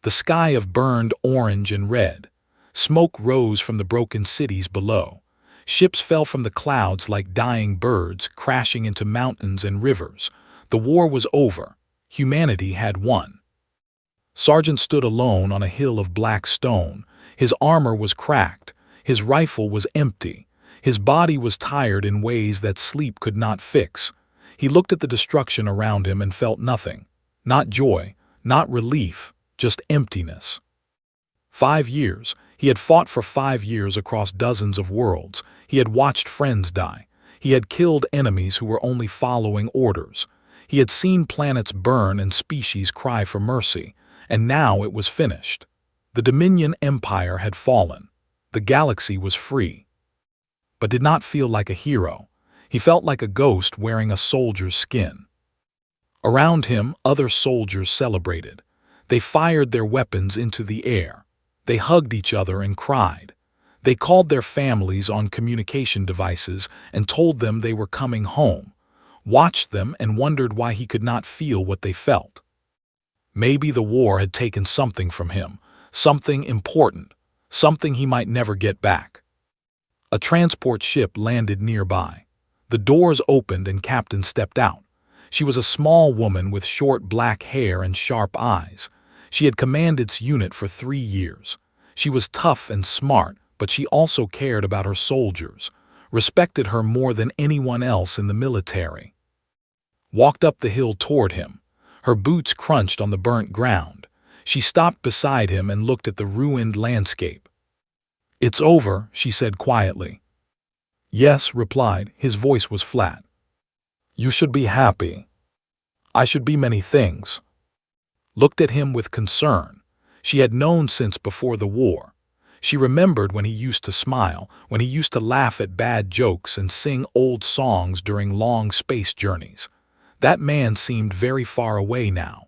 The sky of burned orange and red. Smoke rose from the broken cities below. Ships fell from the clouds like dying birds, crashing into mountains and rivers. The war was over. Humanity had won. Sargent stood alone on a hill of black stone. His armor was cracked. His rifle was empty. His body was tired in ways that sleep could not fix. He looked at the destruction around him and felt nothing. Not joy, not relief, just emptiness. 5 years. He had fought for 5 years across dozens of worlds. He had watched friends die. He had killed enemies who were only following orders. He had seen planets burn and species cry for mercy. And now it was finished. The Dominion Empire had fallen. The galaxy was free. But did not feel like a hero. He felt like a ghost wearing a soldier's skin. Around him, other soldiers celebrated. They fired their weapons into the air. They hugged each other and cried. They called their families on communication devices and told them they were coming home, watched them and wondered why he could not feel what they felt. Maybe the war had taken something from him, something important, something he might never get back. A transport ship landed nearby. The doors opened and Captain stepped out. She was a small woman with short black hair and sharp eyes. She had commanded its unit for 3 years. She was tough and smart, but she also cared about her soldiers, respected her more than anyone else in the military. Walked up the hill toward him. Her boots crunched on the burnt ground. She stopped beside him and looked at the ruined landscape. "It's over," she said quietly. "Yes," replied. His voice was flat. "You should be happy." "I should be many things." Looked at him with concern. She had known since before the war. She remembered when he used to smile, when he used to laugh at bad jokes and sing old songs during long space journeys. That man seemed very far away now.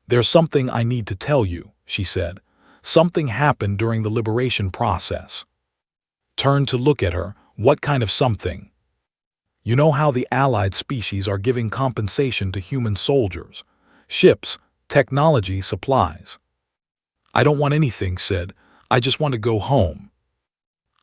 "There's something I need to tell you," she said. "Something happened during the liberation process." Turned to look at her. "What kind of something?" "You know how the allied species are giving compensation to human soldiers? Ships, technology, supplies." "I don't want anything," said. "I just want to go home."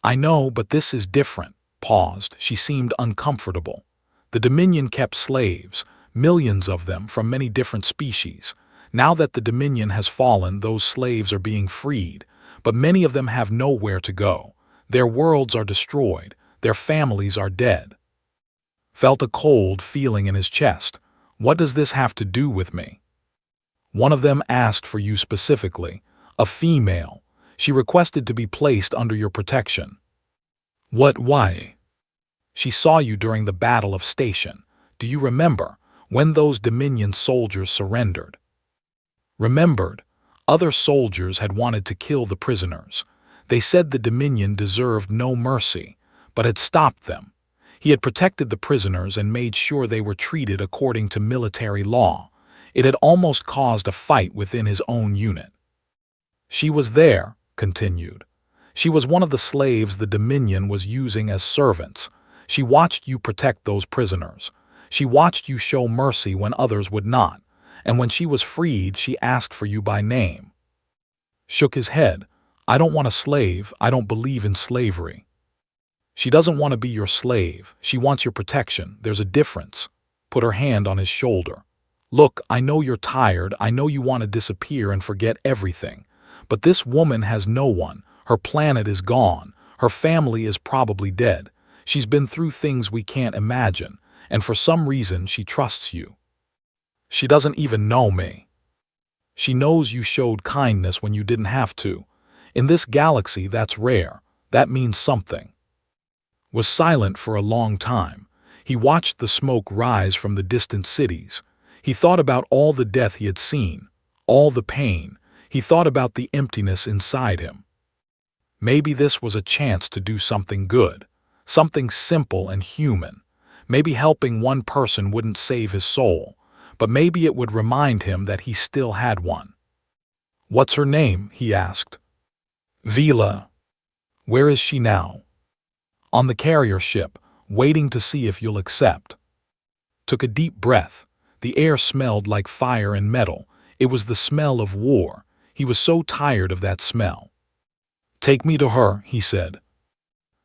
"I know, but this is different." Paused. She seemed uncomfortable. The Dominion kept slaves, millions of them from many different species. Now that the Dominion has fallen, those slaves are being freed, but many of them have nowhere to go. Their worlds are destroyed. Their families are dead. Felt a cold feeling in his chest. "What does this have to do with me?" "One of them asked for you specifically. A female. She requested to be placed under your protection." Why?" "She saw you during the Battle of Station. Do you remember, when those Dominion soldiers surrendered?" Remembered. Other soldiers had wanted to kill the prisoners. They said the Dominion deserved no mercy, but had stopped them. He had protected the prisoners and made sure they were treated according to military law. It had almost caused a fight within his own unit. "She was there," continued. "She was one of the slaves the Dominion was using as servants. She watched you protect those prisoners. She watched you show mercy when others would not. And when she was freed, she asked for you by name." Shook his head. "I don't want a slave. I don't believe in slavery." "She doesn't want to be your slave. She wants your protection. There's a difference." Put her hand on his shoulder. "Look, I know you're tired. I know you want to disappear and forget everything. But this woman has no one. Her planet is gone. Her family is probably dead. She's been through things we can't imagine, and for some reason she trusts you. She doesn't even know me. She knows you showed kindness when you didn't have to. In this galaxy, that's rare. That means something." Was silent for a long time. He watched the smoke rise from the distant cities. He thought about all the death he had seen, all the pain. He thought about the emptiness inside him. Maybe this was a chance to do something good, something simple and human. Maybe helping one person wouldn't save his soul, but maybe it would remind him that he still had one. "What's her name?" he asked. "Vila." "Where is she now?" "On the carrier ship, waiting to see if you'll accept." Took a deep breath. The air smelled like fire and metal. It was the smell of war. He was so tired of that smell. "Take me to her," he said.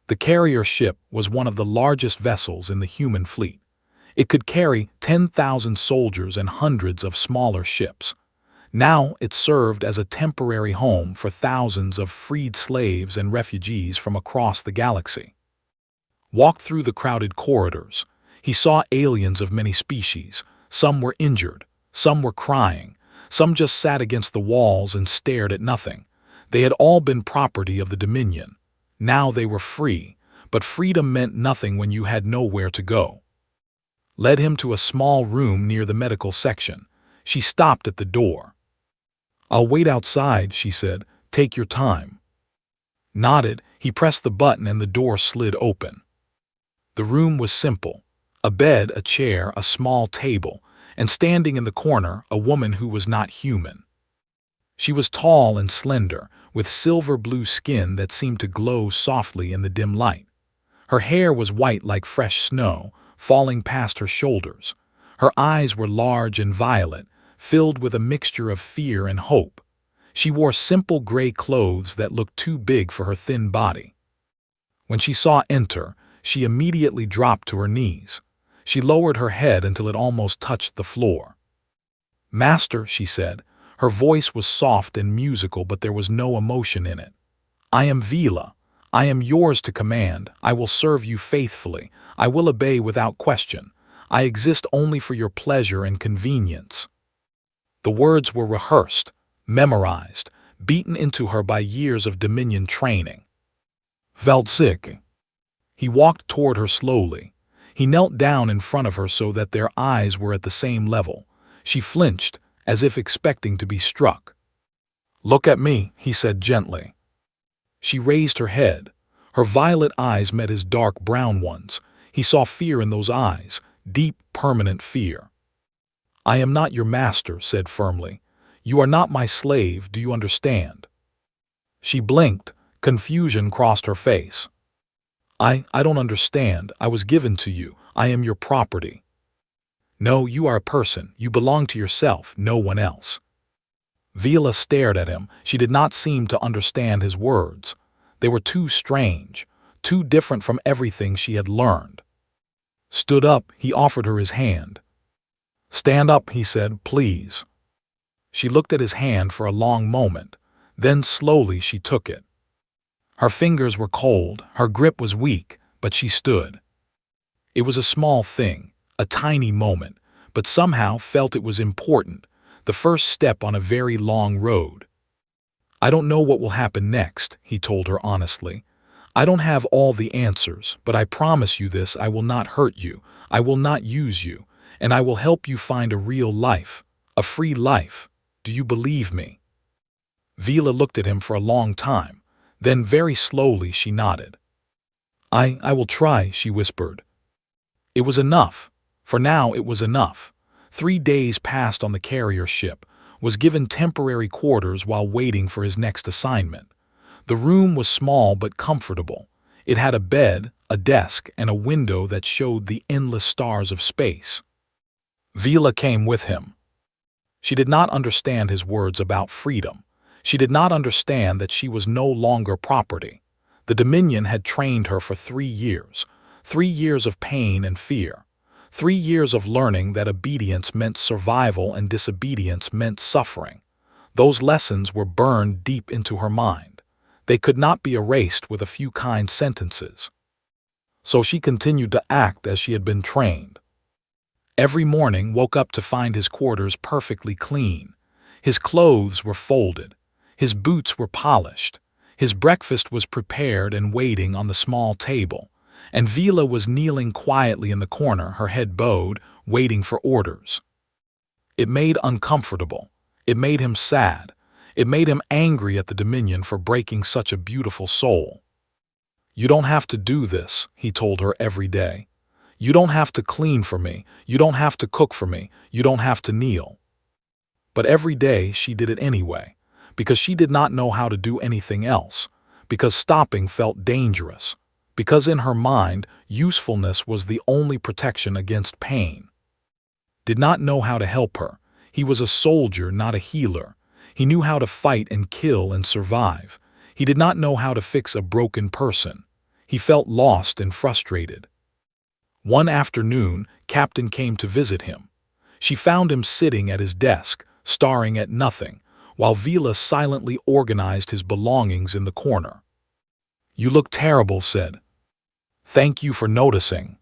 The carrier ship was one of the largest vessels in the human fleet. It could carry 10,000 soldiers and hundreds of smaller ships. Now it served as a temporary home for thousands of freed slaves and refugees from across the galaxy. Walked through the crowded corridors. He saw aliens of many species. Some were injured, some were crying, some just sat against the walls and stared at nothing. They had all been property of the Dominion. Now they were free, but freedom meant nothing when you had nowhere to go. Led him to a small room near the medical section. She stopped at the door. "I'll wait outside," she said. "Take your time." Nodded, he pressed the button and the door slid open. The room was simple. A bed, a chair, a small table, and standing in the corner, a woman who was not human. She was tall and slender, with silver-blue skin that seemed to glow softly in the dim light. Her hair was white like fresh snow, falling past her shoulders. Her eyes were large and violet, filled with a mixture of fear and hope. She wore simple gray clothes that looked too big for her thin body. When she saw enter, she immediately dropped to her knees. She lowered her head until it almost touched the floor. "Master," she said. Her voice was soft and musical, but there was no emotion in it. "I am Vila. I am yours to command. I will serve you faithfully. I will obey without question. I exist only for your pleasure and convenience." The words were rehearsed, memorized, beaten into her by years of Dominion training. Veldsik. He walked toward her slowly. He knelt down in front of her so that their eyes were at the same level. She flinched, as if expecting to be struck. "Look at me," he said gently. She raised her head. Her violet eyes met his dark brown ones. He saw fear in those eyes, deep, permanent fear. "I am not your master," said firmly. "You are not my slave, do you understand?" She blinked. Confusion crossed her face. I don't understand. I was given to you. I am your property." "No, you are a person. You belong to yourself, no one else." Vila stared at him. She did not seem to understand his words. They were too strange, too different from everything she had learned. Stood up, he offered her his hand. "Stand up," he said, "please." She looked at his hand for a long moment. Then slowly she took it. Her fingers were cold, her grip was weak, but she stood. It was a small thing, a tiny moment, but somehow felt it was important, the first step on a very long road. "I don't know what will happen next," he told her honestly. "I don't have all the answers, but I promise you this: I will not hurt you, I will not use you, and I will help you find a real life, a free life. Do you believe me?" Vila looked at him for a long time. Then very slowly she nodded. I will try," she whispered. It was enough. For now it was enough. 3 days passed on the carrier ship, was given temporary quarters while waiting for his next assignment. The room was small but comfortable. It had a bed, a desk, and a window that showed the endless stars of space. Vila came with him. She did not understand his words about freedom. She did not understand that she was no longer property. The Dominion had trained her for 3 years, 3 years of pain and fear, 3 years of learning that obedience meant survival and disobedience meant suffering. Those lessons were burned deep into her mind. They could not be erased with a few kind sentences. So she continued to act as she had been trained. Every morning woke up to find his quarters perfectly clean. His clothes were folded. His boots were polished. His breakfast was prepared and waiting on the small table. And Vila was kneeling quietly in the corner, her head bowed, waiting for orders. It made uncomfortable. It made him sad. It made him angry at the Dominion for breaking such a beautiful soul. "You don't have to do this," he told her every day. "You don't have to clean for me. You don't have to cook for me. You don't have to kneel." But every day she did it anyway, because she did not know how to do anything else, because stopping felt dangerous, because in her mind, usefulness was the only protection against pain. Did not know how to help her. He was a soldier, not a healer. He knew how to fight and kill and survive. He did not know how to fix a broken person. He felt lost and frustrated. One afternoon, Captain came to visit him. She found him sitting at his desk, staring at nothing, while Vila silently organized his belongings in the corner. "You look terrible," said. "Thank you for noticing."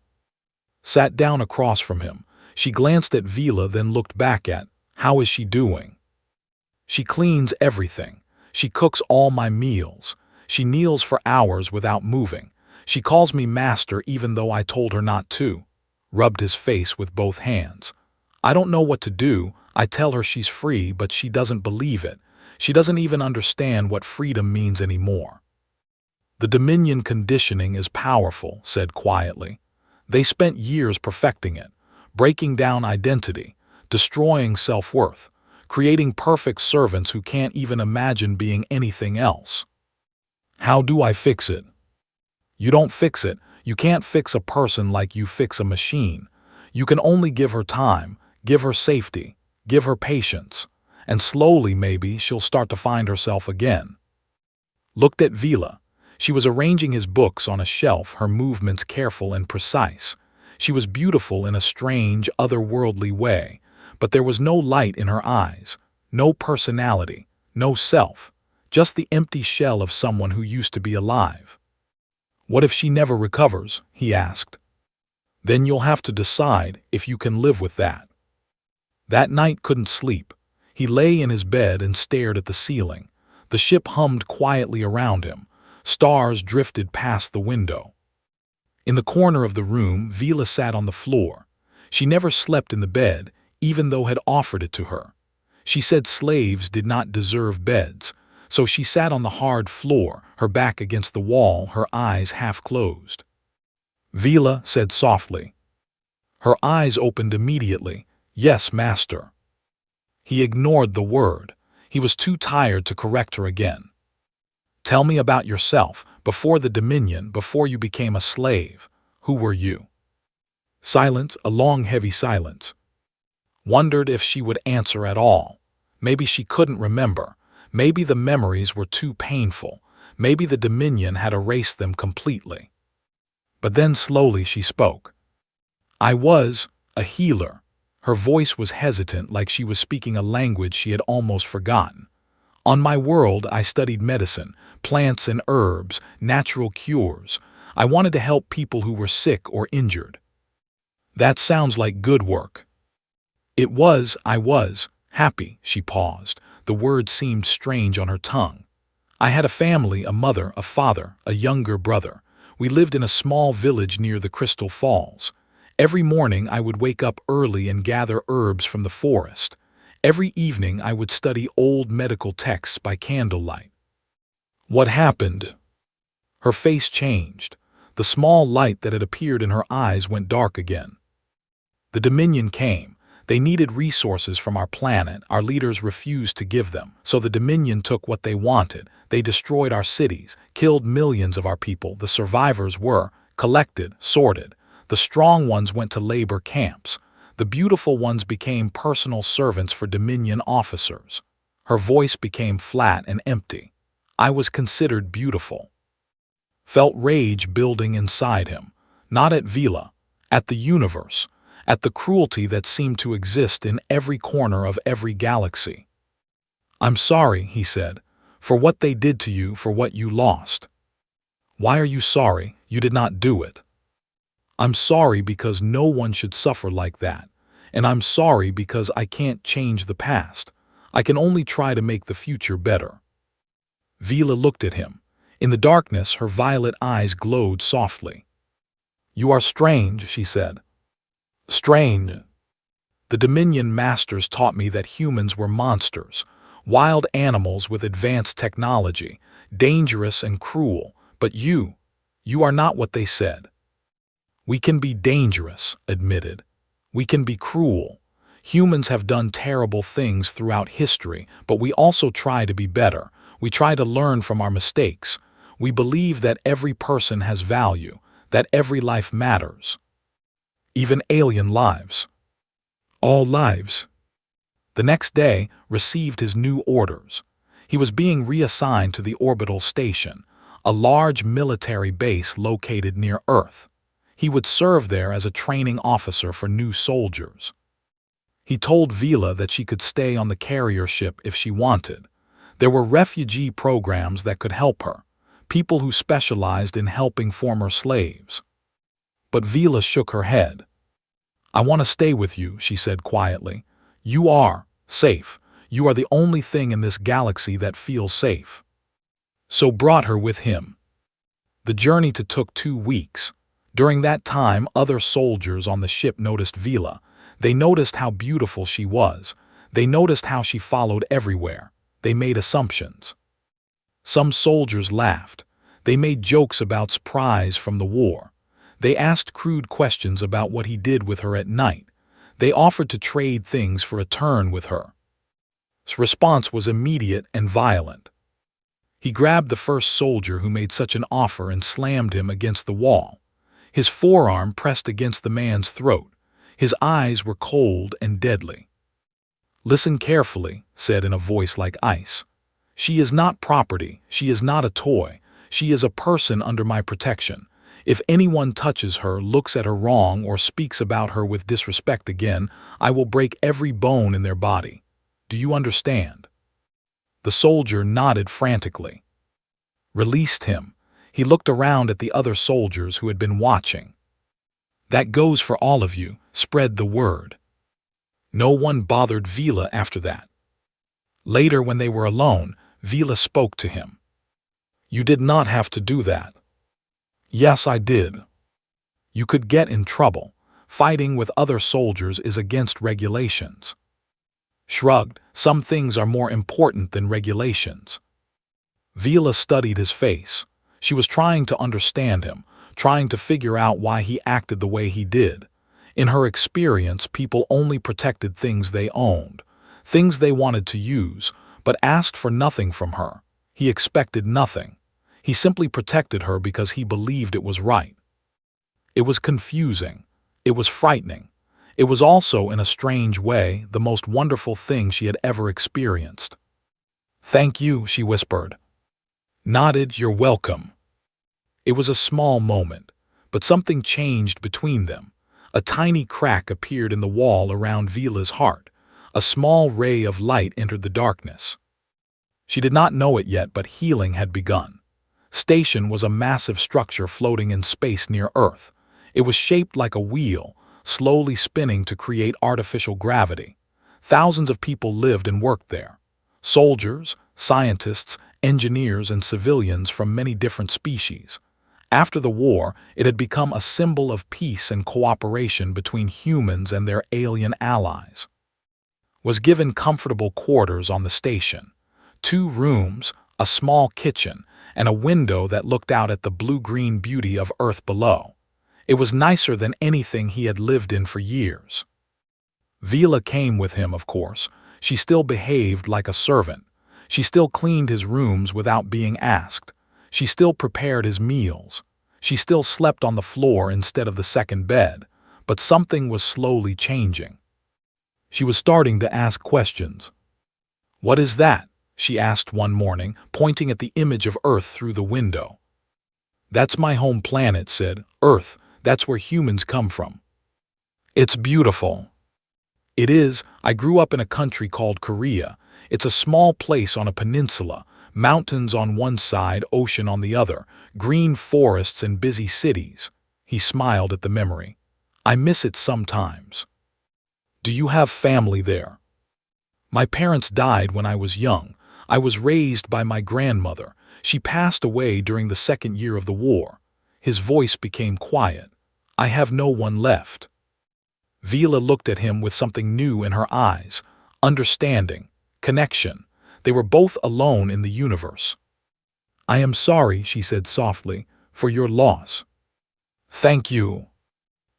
Sat down across from him. She glanced at Vila, then looked back at, "How is she doing?" "She cleans everything. She cooks all my meals. She kneels for hours without moving. She calls me master even though I told her not to." Rubbed his face with both hands. "I don't know what to do. I tell her she's free, but she doesn't believe it. She doesn't even understand what freedom means anymore." "The Dominion conditioning is powerful," said quietly. "They spent years perfecting it, breaking down identity, destroying self-worth, creating perfect servants who can't even imagine being anything else." "How do I fix it?" "You don't fix it. You can't fix a person like you fix a machine. You can only give her time, give her safety, give her patience, and slowly maybe she'll start to find herself again." Looked at Vila. She was arranging his books on a shelf, her movements careful and precise. She was beautiful in a strange, otherworldly way, but there was no light in her eyes, no personality, no self, just the empty shell of someone who used to be alive. "What if she never recovers?" he asked. "Then you'll have to decide if you can live with that." That night couldn't sleep. He lay in his bed and stared at the ceiling. The ship hummed quietly around him. Stars drifted past the window. In the corner of the room, Vila sat on the floor. She never slept in the bed, even though had offered it to her. She said slaves did not deserve beds, so she sat on the hard floor, her back against the wall, her eyes half closed. Vila said softly. Her eyes opened immediately. "Yes, master." He ignored the word. He was too tired to correct her again. "Tell me about yourself, before the Dominion, before you became a slave. Who were you?" Silence, a long heavy silence. Wondered if she would answer at all. Maybe she couldn't remember. Maybe the memories were too painful. Maybe the Dominion had erased them completely. But then slowly she spoke. "I was a healer." Her voice was hesitant, like she was speaking a language she had almost forgotten. "On my world, I studied medicine, plants and herbs, natural cures. I wanted to help people who were sick or injured." "That sounds like good work." I was happy." She paused. The word seemed strange on her tongue. "I had a family, a mother, a father, a younger brother. We lived in a small village near the Crystal Falls. Every morning I would wake up early and gather herbs from the forest. Every evening I would study old medical texts by candlelight." "What happened?" Her face changed. The small light that had appeared in her eyes went dark again. "The Dominion came. They needed resources from our planet. Our leaders refused to give them. So the Dominion took what they wanted. They destroyed our cities, killed millions of our people. The survivors were collected, sorted. The strong ones went to labor camps. The beautiful ones became personal servants for Dominion officers." Her voice became flat and empty. "I was considered beautiful." Felt rage building inside him. Not at Vila, at the universe, at the cruelty that seemed to exist in every corner of every galaxy. "I'm sorry," he said, "for what they did to you, for what you lost." "Why are you sorry? You did not do it." "I'm sorry because no one should suffer like that. And I'm sorry because I can't change the past. I can only try to make the future better." Vila looked at him. In the darkness, her violet eyes glowed softly. "You are strange," she said. "Strange. The Dominion masters taught me that humans were monsters, wild animals with advanced technology, dangerous and cruel. But you are not what they said." "We can be dangerous," admitted. "We can be cruel. Humans have done terrible things throughout history, but we also try to be better. We try to learn from our mistakes. We believe that every person has value, that every life matters. Even alien lives." "All lives." The next day, received his new orders. He was being reassigned to the orbital station, a large military base located near Earth. He would serve there as a training officer for new soldiers. He told Vila that she could stay on the carrier ship if she wanted. There were refugee programs that could help her, people who specialized in helping former slaves. But Vila shook her head. "I want to stay with you," she said quietly. "You are safe. You are the only thing in this galaxy that feels safe." So brought her with him. The journey took 2 weeks. During that time, other soldiers on the ship noticed Vila. They noticed how beautiful she was. They noticed how she followed everywhere. They made assumptions. Some soldiers laughed. They made jokes about surprise from the war. They asked crude questions about what he did with her at night. They offered to trade things for a turn with her. His response was immediate and violent. He grabbed the first soldier who made such an offer and slammed him against the wall. His forearm pressed against the man's throat. His eyes were cold and deadly. "Listen carefully," said in a voice like ice. "She is not property. She is not a toy. She is a person under my protection. If anyone touches her, looks at her wrong, or speaks about her with disrespect again, I will break every bone in their body. Do you understand?" The soldier nodded frantically. Released him. He looked around at the other soldiers who had been watching. "That goes for all of you. Spread the word." No one bothered Vila after that. Later, when they were alone, Vila spoke to him. "You did not have to do that." "Yes, I did." "You could get in trouble. Fighting with other soldiers is against regulations." Shrugged. "Some things are more important than regulations." Vila studied his face. She was trying to understand him, trying to figure out why he acted the way he did. In her experience, people only protected things they owned, things they wanted to use, but asked for nothing from her. He expected nothing. He simply protected her because he believed it was right. It was confusing. It was frightening. It was also, in a strange way, the most wonderful thing she had ever experienced. "Thank you," she whispered. Nodded, "You're welcome." It was a small moment, but something changed between them. A tiny crack appeared in the wall around Vila's heart. A small ray of light entered the darkness. She did not know it yet, but healing had begun. Station was a massive structure floating in space near Earth. It was shaped like a wheel, slowly spinning to create artificial gravity. Thousands of people lived and worked there. Soldiers, scientists, engineers, and civilians from many different species. After the war, it had become a symbol of peace and cooperation between humans and their alien allies. Was given comfortable quarters on the station. 2 rooms, a small kitchen, and a window that looked out at the blue-green beauty of Earth below. It was nicer than anything he had lived in for years. Vila came with him, of course. She still behaved like a servant. She still cleaned his rooms without being asked. She still prepared his meals. She still slept on the floor instead of the second bed, but something was slowly changing. She was starting to ask questions. "What is that?" she asked one morning, pointing at the image of Earth through the window. "That's my home planet," said. "Earth, that's where humans come from." "It's beautiful." "It is. I grew up in a country called Korea. It's a small place on a peninsula. Mountains on one side, ocean on the other, green forests and busy cities." He smiled at the memory. "I miss it sometimes." "Do you have family there?" "My parents died when I was young. I was raised by my grandmother. She passed away during the second year of the war." His voice became quiet. "I have no one left." Vila looked at him with something new in her eyes. Understanding. Connection. They were both alone in the universe. "I am sorry," she said softly, "for your loss." "Thank you."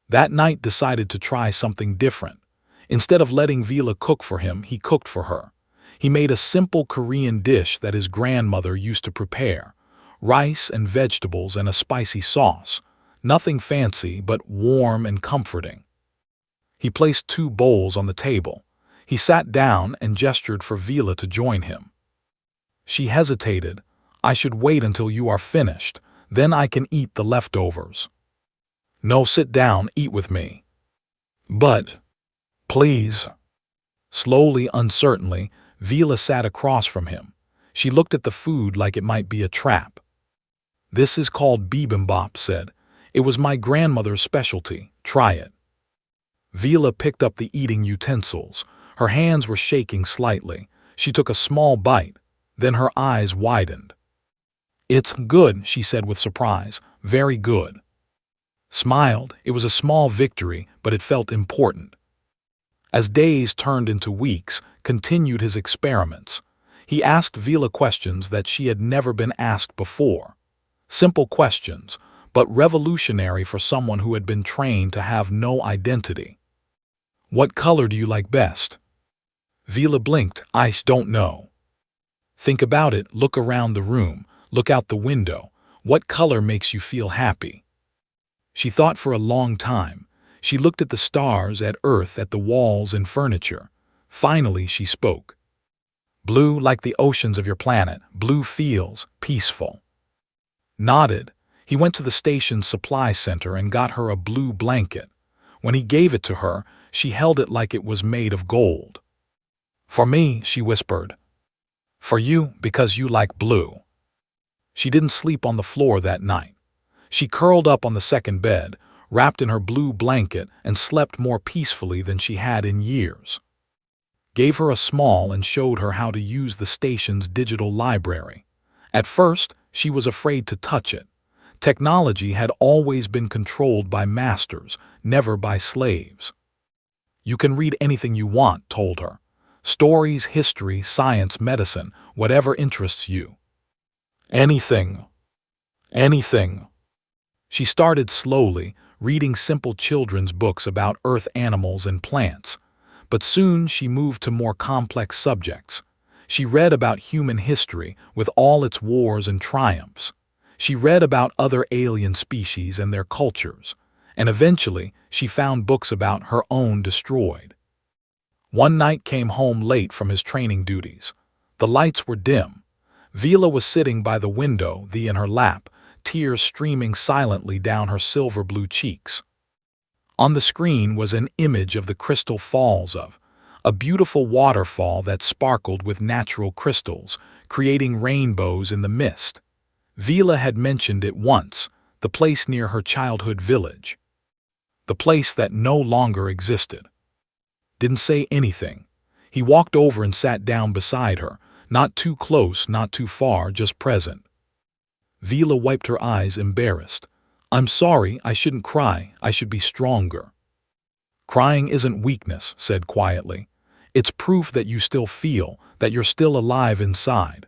That night decided to try something different. Instead of letting Vila cook for him, he cooked for her. He made a simple Korean dish that his grandmother used to prepare. Rice and vegetables and a spicy sauce. Nothing fancy, but warm and comforting. He placed 2 bowls on the table. He sat down and gestured for Vila to join him. She hesitated. I should wait until you are finished, then I can eat the leftovers. No, sit down, eat with me. But, please. Slowly, uncertainly, Vila sat across from him. She looked at the food like it might be a trap. This is called bibimbap, said. It was my grandmother's specialty. Try it. Vila picked up the eating utensils. Her hands were shaking slightly. She took a small bite. Then her eyes widened. It's good, she said with surprise. Very good. Smiled. It was a small victory, but it felt important. As days turned into weeks, continued his experiments. He asked Vila questions that she had never been asked before. Simple questions, but revolutionary for someone who had been trained to have no identity. What color do you like best? Vila blinked. I don't know. Think about it. Look around the room. Look out the window. What color makes you feel happy? She thought for a long time. She looked at the stars, at Earth, at the walls and furniture. Finally, she spoke. Blue, like the oceans of your planet. Blue feels peaceful. Nodded. He went to the station's supply center and got her a blue blanket. When he gave it to her, she held it like it was made of gold. For me, she whispered. For you, because you like blue. She didn't sleep on the floor that night. She curled up on the second bed, wrapped in her blue blanket, and slept more peacefully than she had in years. Gave her a small and showed her how to use the station's digital library. At first, she was afraid to touch it. Technology had always been controlled by masters, never by slaves. You can read anything you want, told her. Stories, history, science, medicine, whatever interests you. Anything. Anything. She started slowly, reading simple children's books about earth animals and plants. But soon she moved to more complex subjects. She read about human history with all its wars and triumphs. She read about other alien species and their cultures. And eventually, she found books about her own destroyed. One night came home late from his training duties. The lights were dim. Vila was sitting by the window, in her lap, tears streaming silently down her silver-blue cheeks. On the screen was an image of the Crystal Falls of a beautiful waterfall that sparkled with natural crystals, creating rainbows in the mist. Vila had mentioned it once, the place near her childhood village. The place that no longer existed. Didn't say anything. He walked over and sat down beside her, not too close, not too far, just present. Vila wiped her eyes, embarrassed. I'm sorry, I shouldn't cry, I should be stronger. Crying isn't weakness, said quietly. It's proof that you still feel, that you're still alive inside.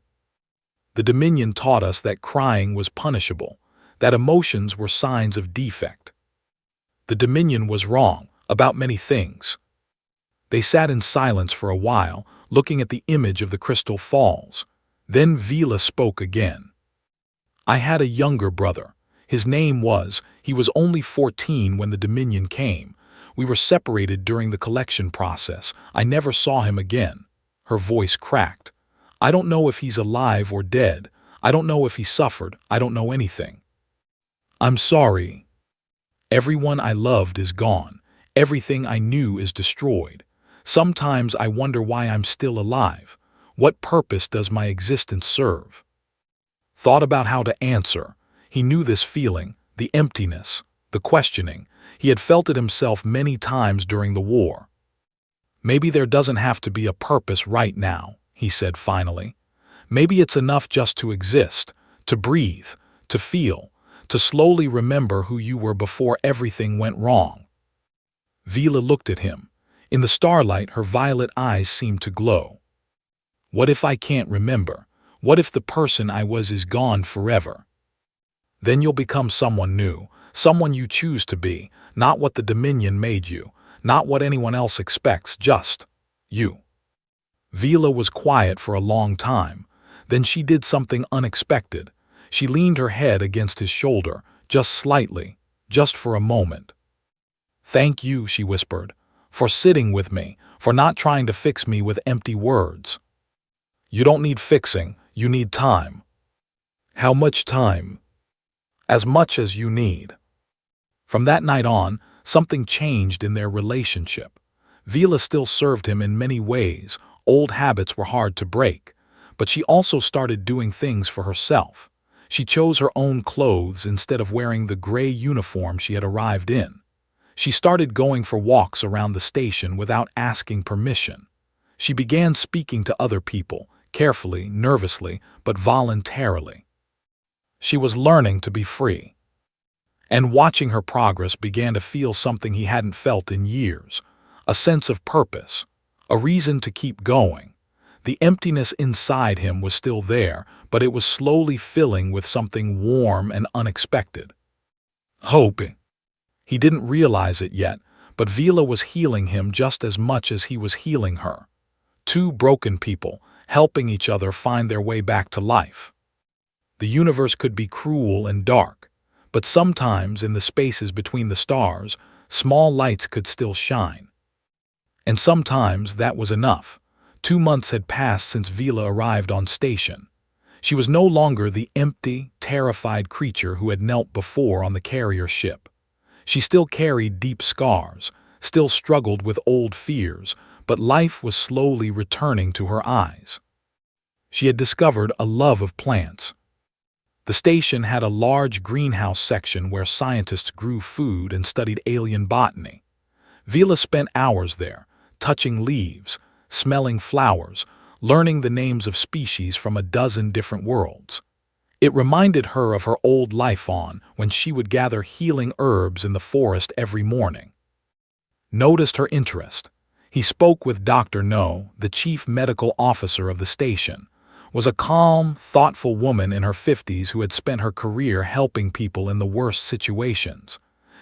The Dominion taught us that crying was punishable, that emotions were signs of defect. The Dominion was wrong about many things. They sat in silence for a while, looking at the image of the Crystal Falls. Then Vila spoke again. I had a younger brother. He was only 14 when the Dominion came. We were separated during the collection process. I never saw him again. Her voice cracked. I don't know if he's alive or dead. I don't know if he suffered. I don't know anything. I'm sorry. Everyone I loved is gone. Everything I knew is destroyed. Sometimes I wonder why I'm still alive. What purpose does my existence serve? Thought about how to answer. He knew this feeling, the emptiness, the questioning. He had felt it himself many times during the war. Maybe there doesn't have to be a purpose right now, he said finally. Maybe it's enough just to exist, to breathe, to feel, to slowly remember who you were before everything went wrong. Vila looked at him. In the starlight, her violet eyes seemed to glow. What if I can't remember? What if the person I was is gone forever? Then you'll become someone new, someone you choose to be, not what the Dominion made you, not what anyone else expects, just you. Vila was quiet for a long time. Then she did something unexpected. She leaned her head against his shoulder, just slightly, just for a moment. Thank you, she whispered, for sitting with me, for not trying to fix me with empty words. You don't need fixing, you need time. How much time? As much as you need. From that night on, something changed in their relationship. Vila still served him in many ways. Old habits were hard to break, but she also started doing things for herself. She chose her own clothes instead of wearing the gray uniform she had arrived in. She started going for walks around the station without asking permission. She began speaking to other people, carefully, nervously, but voluntarily. She was learning to be free. And watching her progress began to feel something he hadn't felt in years, a sense of purpose, a reason to keep going. The emptiness inside him was still there, but it was slowly filling with something warm and unexpected. Hope. He didn't realize it yet, but Vila was healing him just as much as he was healing her. Two broken people, helping each other find their way back to life. The universe could be cruel and dark, but sometimes in the spaces between the stars, small lights could still shine. And sometimes that was enough. 2 months had passed since Vila arrived on station. She was no longer the empty, terrified creature who had knelt before on the carrier ship. She still carried deep scars, still struggled with old fears, but life was slowly returning to her eyes. She had discovered a love of plants. The station had a large greenhouse section where scientists grew food and studied alien botany. Vila spent hours there, touching leaves, smelling flowers, learning the names of species from a dozen different worlds. It reminded her of her old life when she would gather healing herbs in the forest every morning. Noticed her interest. He spoke with Dr. No, the chief medical officer of the station, was a calm, thoughtful woman in her 50s who had spent her career helping people in the worst situations.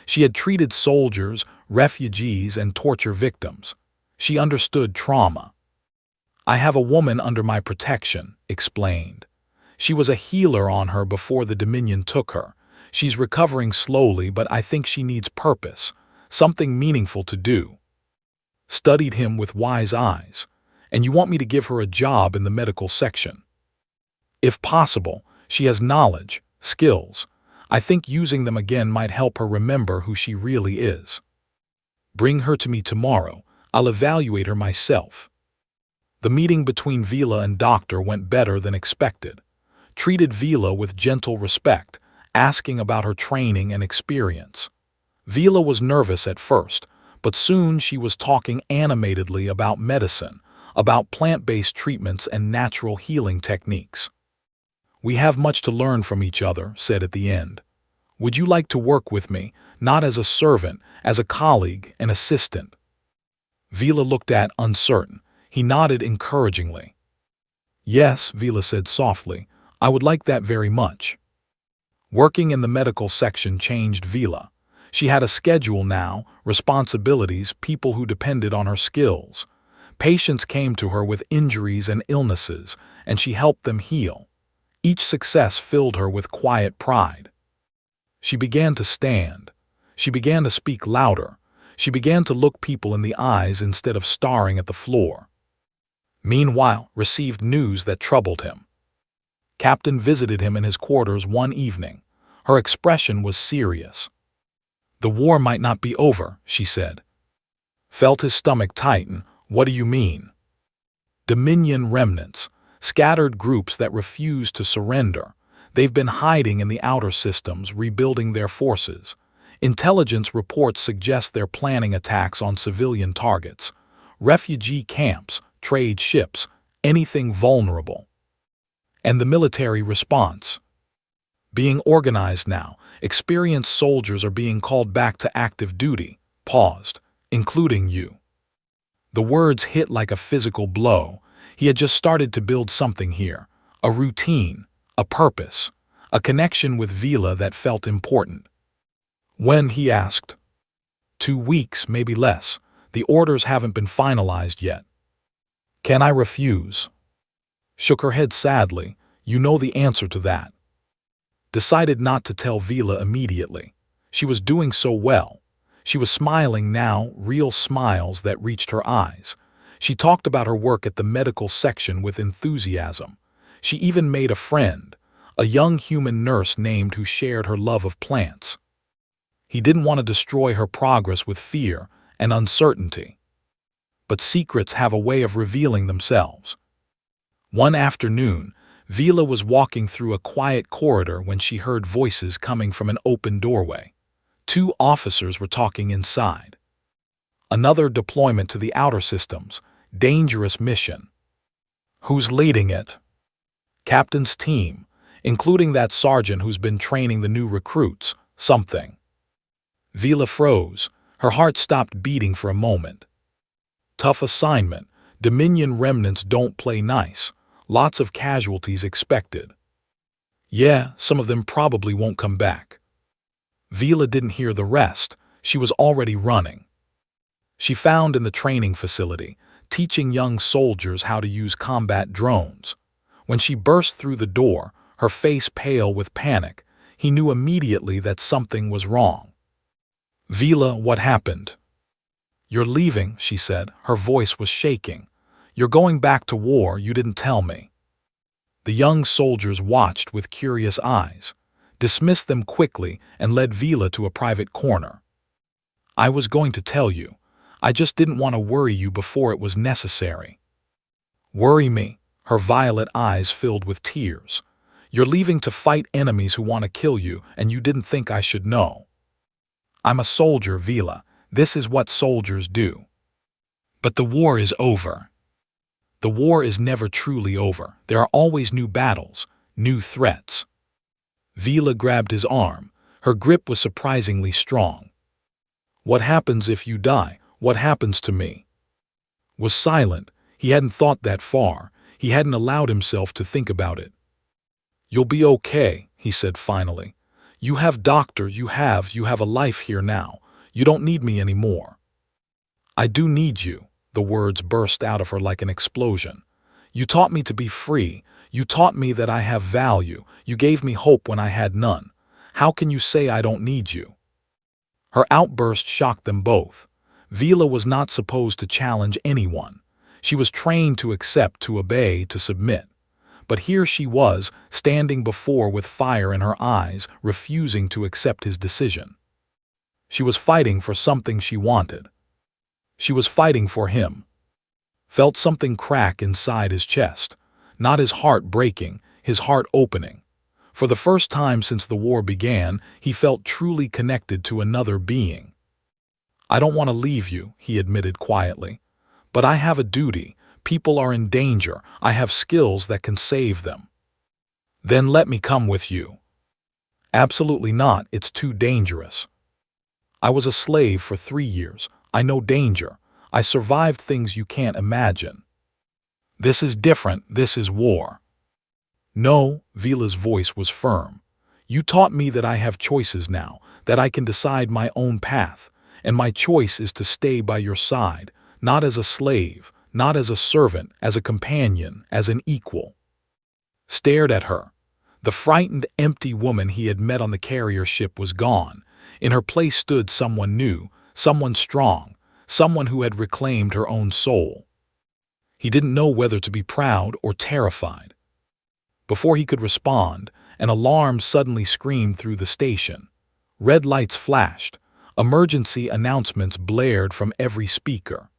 She had treated soldiers, refugees, and torture victims. She understood trauma. I have a woman under my protection, explained. She was a healer on her before the Dominion took her. She's recovering slowly, but I think she needs purpose, something meaningful to do. Studied him with wise eyes. And you want me to give her a job in the medical section? If possible, she has knowledge, skills. I think using them again might help her remember who she really is. Bring her to me tomorrow. I'll evaluate her myself. The meeting between Vila and Doctor went better than expected. Treated Vila with gentle respect, asking about her training and experience. Vila was nervous at first, but soon she was talking animatedly about medicine, about plant-based treatments and natural healing techniques. We have much to learn from each other, said at the end. Would you like to work with me, not as a servant, as a colleague, an assistant? Vila looked at uncertain. He nodded encouragingly. Yes, Vila said softly, I would like that very much. Working in the medical section changed Vila. She had a schedule now, responsibilities, people who depended on her skills. Patients came to her with injuries and illnesses, and she helped them heal. Each success filled her with quiet pride. She began to stand. She began to speak louder. She began to look people in the eyes instead of staring at the floor. Meanwhile, received news that troubled him. Captain visited him in his quarters one evening. Her expression was serious. The war might not be over, she said. Felt his stomach tighten. What do you mean? Dominion remnants, scattered groups that refuse to surrender. They've been hiding in the outer systems, rebuilding their forces. Intelligence reports suggest they're planning attacks on civilian targets, refugee camps, trade ships, anything vulnerable. And the military response. Being organized now, experienced soldiers are being called back to active duty, paused, including you. The words hit like a physical blow. He had just started to build something here, a routine, a purpose, a connection with Vila that felt important. When, he asked. 2 weeks, maybe less. The orders haven't been finalized yet. Can I refuse? Shook her head sadly. You know the answer to that. Decided not to tell Vila immediately. She was doing so well. She was smiling now, real smiles that reached her eyes. She talked about her work at the medical section with enthusiasm. She even made a friend, a young human nurse named who shared her love of plants. He didn't want to destroy her progress with fear and uncertainty. But secrets have a way of revealing themselves. One afternoon, Vila was walking through a quiet corridor when she heard voices coming from an open doorway. Two officers were talking inside. Another deployment to the outer systems. Dangerous mission. Who's leading it? Captain's team, including that sergeant who's been training the new recruits. Something. Vila froze. Her heart stopped beating for a moment. Tough assignment. Dominion remnants don't play nice. Lots of casualties expected. Yeah, some of them probably won't come back. Vila didn't hear the rest. She was already running. She found in the training facility, teaching young soldiers how to use combat drones. When she burst through the door, her face pale with panic, he knew immediately that something was wrong. Vila, what happened? You're leaving, she said. Her voice was shaking. You're going back to war, you didn't tell me. The young soldiers watched with curious eyes, dismissed them quickly, and led Vila to a private corner. I was going to tell you. I just didn't want to worry you before it was necessary. Worry me? Her violet eyes filled with tears. You're leaving to fight enemies who want to kill you, and you didn't think I should know. I'm a soldier, Vila. This is what soldiers do. But the war is over. The war is never truly over. There are always new battles, new threats. Vila grabbed his arm. Her grip was surprisingly strong. What happens if you die? What happens to me? Was silent. He hadn't thought that far. He hadn't allowed himself to think about it. You'll be okay, he said finally. You have doctor, you have a life here now. You don't need me anymore. I do need you. The words burst out of her like an explosion. You taught me to be free. You taught me that I have value. You gave me hope when I had none. How can you say I don't need you? Her outburst shocked them both. Vila was not supposed to challenge anyone. She was trained to accept, to obey, to submit. But here she was, standing before with fire in her eyes, refusing to accept his decision. She was fighting for something she wanted. She was fighting for him. Felt something crack inside his chest. Not his heart breaking, his heart opening. For the first time since the war began, he felt truly connected to another being. I don't want to leave you, he admitted quietly. But I have a duty. People are in danger. I have skills that can save them. Then let me come with you. Absolutely not, it's too dangerous. I was a slave for 3 years. I know danger. I survived things you can't imagine. This is different. This is war. No, Vila's voice was firm. You taught me that I have choices now, that I can decide my own path, and my choice is to stay by your side, not as a slave, not as a servant, as a companion, as an equal. Stared at her. The frightened, empty woman he had met on the carrier ship was gone. In her place stood someone new, someone strong, someone who had reclaimed her own soul. He didn't know whether to be proud or terrified. Before he could respond, an alarm suddenly screamed through the station. Red lights flashed. Emergency announcements blared from every speaker.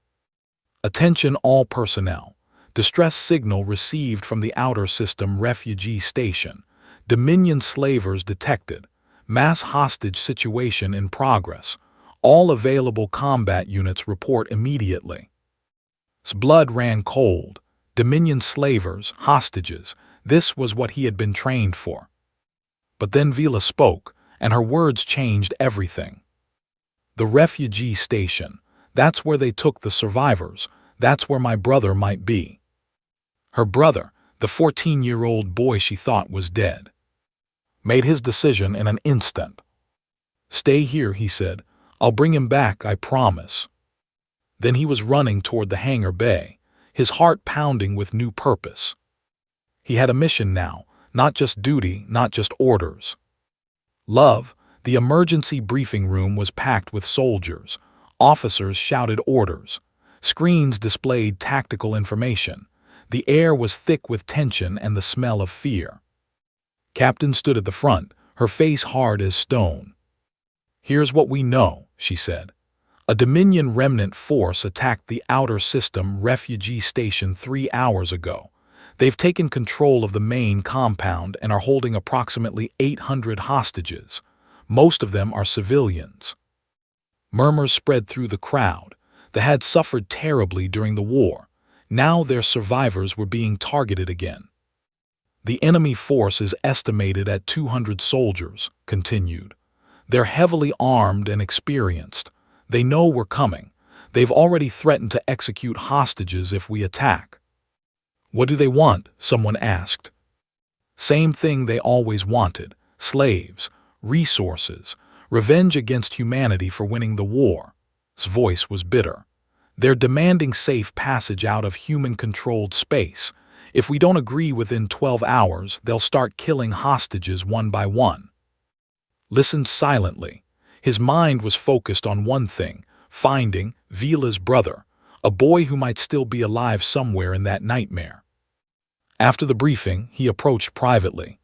Attention all personnel. Distress signal received from the outer system refugee station. Dominion slavers detected. Mass hostage situation in progress. All available combat units report immediately. His blood ran cold. Dominion slavers, hostages. This was what he had been trained for. But then Vila spoke, and her words changed everything. The refugee station. That's where they took the survivors. That's where my brother might be. Her brother, the 14-year-old boy she thought was dead, made his decision in an instant. Stay here, he said. I'll bring him back, I promise. Then he was running toward the hangar bay, his heart pounding with new purpose. He had a mission now, not just duty, not just orders. Love, the emergency briefing room was packed with soldiers. Officers shouted orders. Screens displayed tactical information. The air was thick with tension and the smell of fear. Captain stood at the front, her face hard as stone. "Here's what we know," she said. "A Dominion remnant force attacked the Outer System refugee station 3 hours ago. They've taken control of the main compound and are holding approximately 800 hostages. Most of them are civilians." Murmurs spread through the crowd. They had suffered terribly during the war. Now their survivors were being targeted again. "The enemy force is estimated at 200 soldiers," continued. "They're heavily armed and experienced. They know we're coming. They've already threatened to execute hostages if we attack." "What do they want?" someone asked. "Same thing they always wanted: slaves, resources, revenge against humanity for winning the war." His voice was bitter. "They're demanding safe passage out of human-controlled space. If we don't agree within 12 hours, they'll start killing hostages one by one." Listened silently. His mind was focused on one thing: finding Vila's brother, a boy who might still be alive somewhere in that nightmare. After the briefing, he approached privately.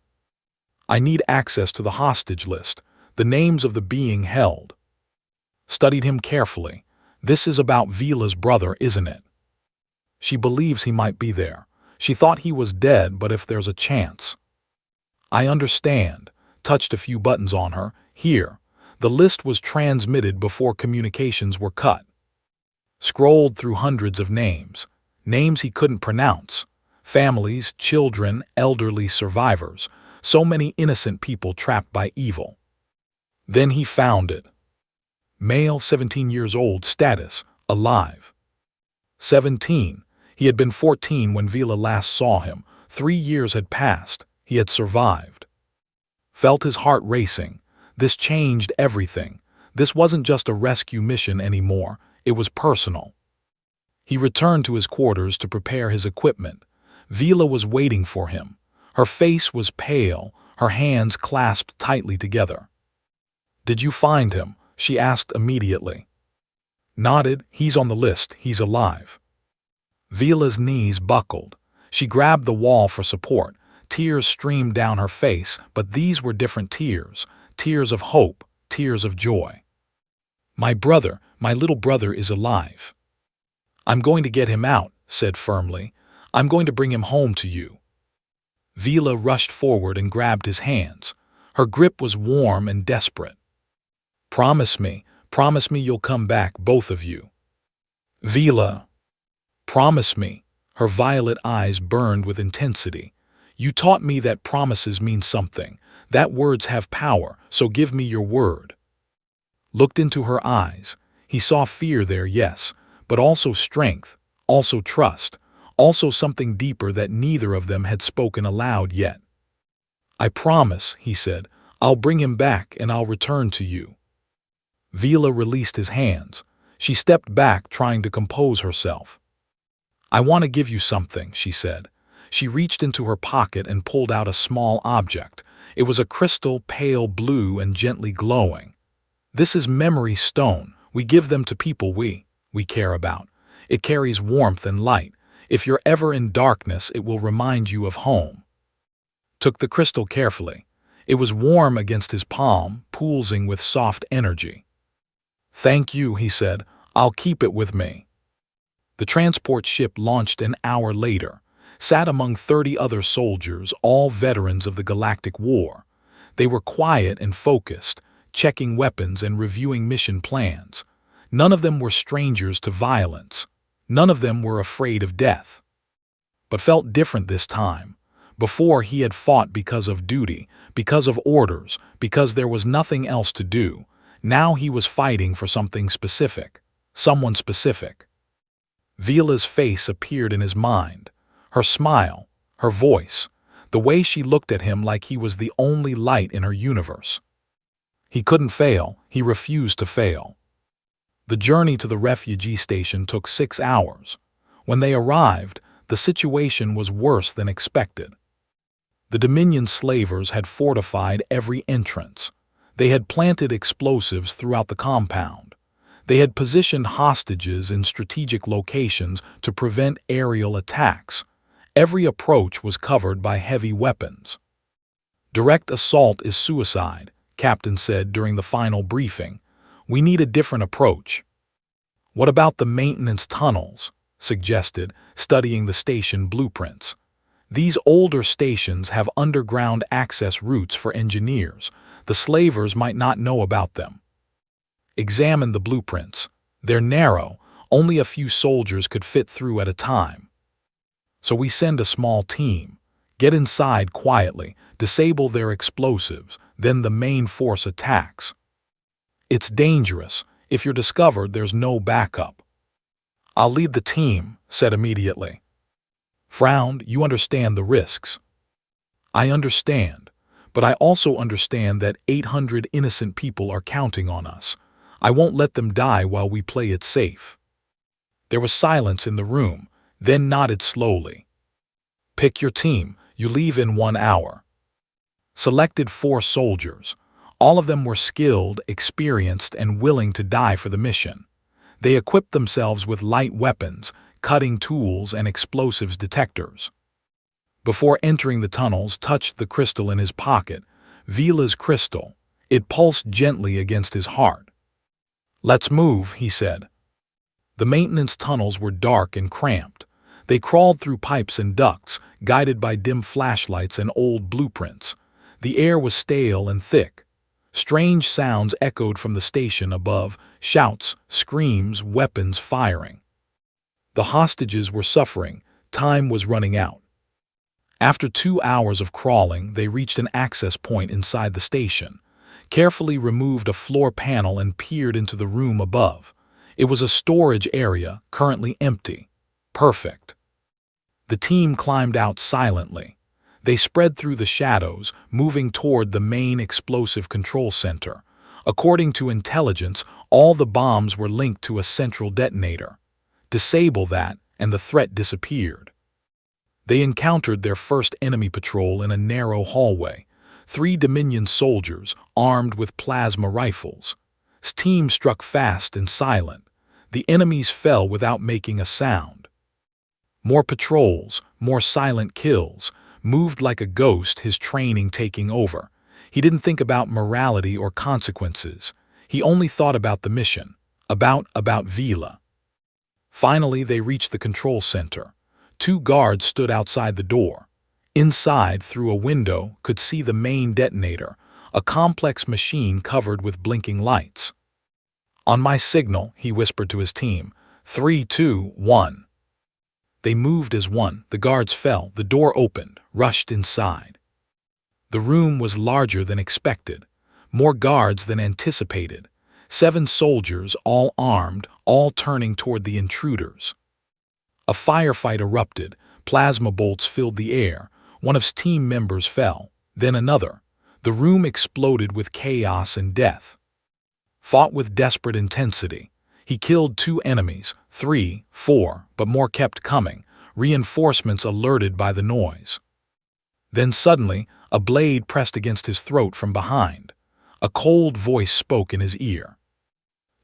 "I need access to the hostage list, the names of the being held." Studied him carefully. "This is about Vila's brother, isn't it?" "She believes he might be there. She thought he was dead, but if there's a chance." "I understand." Touched a few buttons on her. "Here." The list was transmitted before communications were cut. Scrolled through hundreds of names. Names he couldn't pronounce. Families, children, elderly survivors. So many innocent people trapped by evil. Then he found it. Male, 17 years old, status, alive. 17. He had been 14 when Vila last saw him. 3 years had passed. He had survived. Felt his heart racing. This changed everything. This wasn't just a rescue mission anymore. It was personal. He returned to his quarters to prepare his equipment. Vila was waiting for him. Her face was pale, her hands clasped tightly together. "Did you find him?" she asked immediately. Nodded. "He's on the list. He's alive." Vila's knees buckled. She grabbed the wall for support. Tears streamed down her face, but these were different tears. Tears of hope, tears of joy. My little brother is alive." "I'm going to get him out," said firmly. "I'm going to bring him home to you." Vila rushed forward and grabbed his hands. Her grip was warm and desperate. Promise me you'll come back, both of you." "Vila, promise me." Her violet eyes burned with intensity. "You taught me that promises mean something, that words have power, so give me your word." Looked into her eyes. He saw fear there, yes, but also strength, also trust, also something deeper that neither of them had spoken aloud yet. "I promise," he said. "I'll bring him back and I'll return to you." Vila released his hands. She stepped back, trying to compose herself. "I want to give you something," she said. She reached into her pocket and pulled out a small object. It was a crystal, pale blue and gently glowing. "This is memory stone. We give them to people we care about. It carries warmth and light. If you're ever in darkness, it will remind you of home." Took the crystal carefully. It was warm against his palm, pulsing with soft energy. "Thank you," he said. "I'll keep it with me." The transport ship launched an hour later. Sat among 30 other soldiers, all veterans of the Galactic War. They were quiet and focused, checking weapons and reviewing mission plans. None of them were strangers to violence. None of them were afraid of death. But felt different this time. Before, he had fought because of duty, because of orders, because there was nothing else to do. Now he was fighting for something specific, someone specific. Vila's face appeared in his mind. Her smile, her voice, the way she looked at him like he was the only light in her universe. He couldn't fail. He refused to fail. The journey to the refugee station took 6 hours. When they arrived, the situation was worse than expected. The Dominion slavers had fortified every entrance. They had planted explosives throughout the compound. They had positioned hostages in strategic locations to prevent aerial attacks. Every approach was covered by heavy weapons. "Direct assault is suicide," Captain said during the final briefing. "We need a different approach." "What about the maintenance tunnels?" suggested, studying the station blueprints. "These older stations have underground access routes for engineers. The slavers might not know about them." "Examine the blueprints. They're narrow, only a few soldiers could fit through at a time. So we send a small team. Get inside quietly, disable their explosives, then the main force attacks. It's dangerous. If you're discovered, there's no backup." "I'll lead the team," said immediately. Frowned. "You understand the risks." "I understand, but I also understand that 800 innocent people are counting on us. I won't let them die while we play it safe." There was silence in the room, then nodded slowly. "Pick your team. You leave in 1 hour." Selected 4 soldiers. All of them were skilled, experienced, and willing to die for the mission. They equipped themselves with light weapons, cutting tools, and explosives detectors. Before entering the tunnels, touched the crystal in his pocket, Vila's crystal. It pulsed gently against his heart. "Let's move," he said. The maintenance tunnels were dark and cramped. They crawled through pipes and ducts, guided by dim flashlights and old blueprints. The air was stale and thick. Strange sounds echoed from the station above, shouts, screams, weapons firing. The hostages were suffering. Time was running out. After 2 hours of crawling, they reached an access point inside the station, carefully removed a floor panel and peered into the room above. It was a storage area, currently empty. Perfect. The team climbed out silently. They spread through the shadows, moving toward the main explosive control center. According to intelligence, all the bombs were linked to a central detonator. Disable that, and the threat disappeared. They encountered their first enemy patrol in a narrow hallway. 3 Dominion soldiers, armed with plasma rifles. His team struck fast and silent. The enemies fell without making a sound. More patrols, more silent kills. Moved like a ghost, his training taking over. He didn't think about morality or consequences. He only thought about the mission. About Vila. Finally, they reached the control center. 2 guards stood outside the door. Inside, through a window, could see the main detonator, a complex machine covered with blinking lights. "On my signal," he whispered to his team. 3, 2, 1. They moved as one. The guards fell. The door opened, rushed inside. The room was larger than expected. More guards than anticipated. 7 soldiers, all armed, all turning toward the intruders. A firefight erupted. Plasma bolts filled the air. One of his team members fell, then another. The room exploded with chaos and death. Fought with desperate intensity. He killed 2 enemies, 3, 4, but more kept coming, reinforcements alerted by the noise. Then suddenly, a blade pressed against his throat from behind. A cold voice spoke in his ear.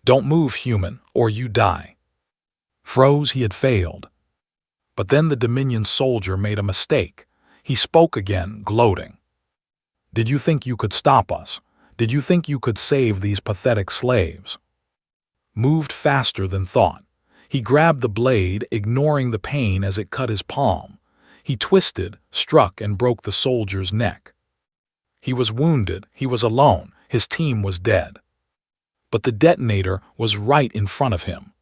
"Don't move, human, or you die." Froze. He had failed. But then the Dominion soldier made a mistake. He spoke again, gloating. "Did you think you could stop us? Did you think you could save these pathetic slaves?" Moved faster than thought. He grabbed the blade, ignoring the pain as it cut his palm. He twisted, struck, and broke the soldier's neck. He was wounded. He was alone. His team was dead. But the detonator was right in front of him.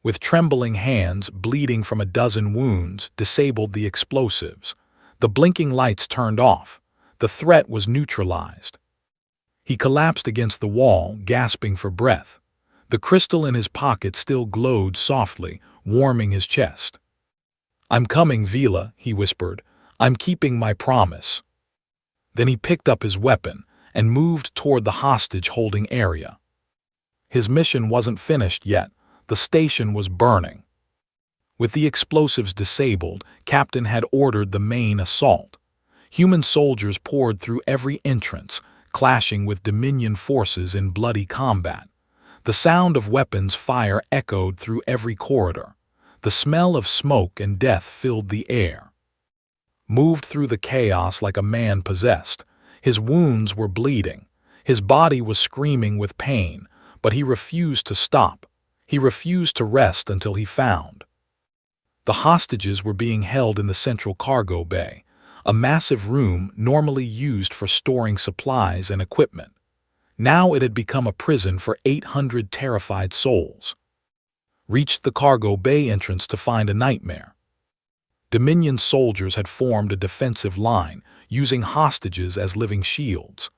With trembling hands, bleeding from a dozen wounds, disabled the explosives. The blinking lights turned off. The threat was neutralized. He collapsed against the wall, gasping for breath. The crystal in his pocket still glowed softly, warming his chest. "I'm coming, Vila," he whispered. "I'm keeping my promise." Then he picked up his weapon and moved toward the hostage-holding area. His mission wasn't finished yet. The station was burning. With the explosives disabled, Captain had ordered the main assault. Human soldiers poured through every entrance, clashing with Dominion forces in bloody combat. The sound of weapons fire echoed through every corridor. The smell of smoke and death filled the air. Moved through the chaos like a man possessed. His wounds were bleeding. His body was screaming with pain, but he refused to stop. He refused to rest until he found. The hostages were being held in the central cargo bay, a massive room normally used for storing supplies and equipment. Now it had become a prison for 800 terrified souls. Reached the cargo bay entrance to find a nightmare. Dominion soldiers had formed a defensive line, using hostages as living shields.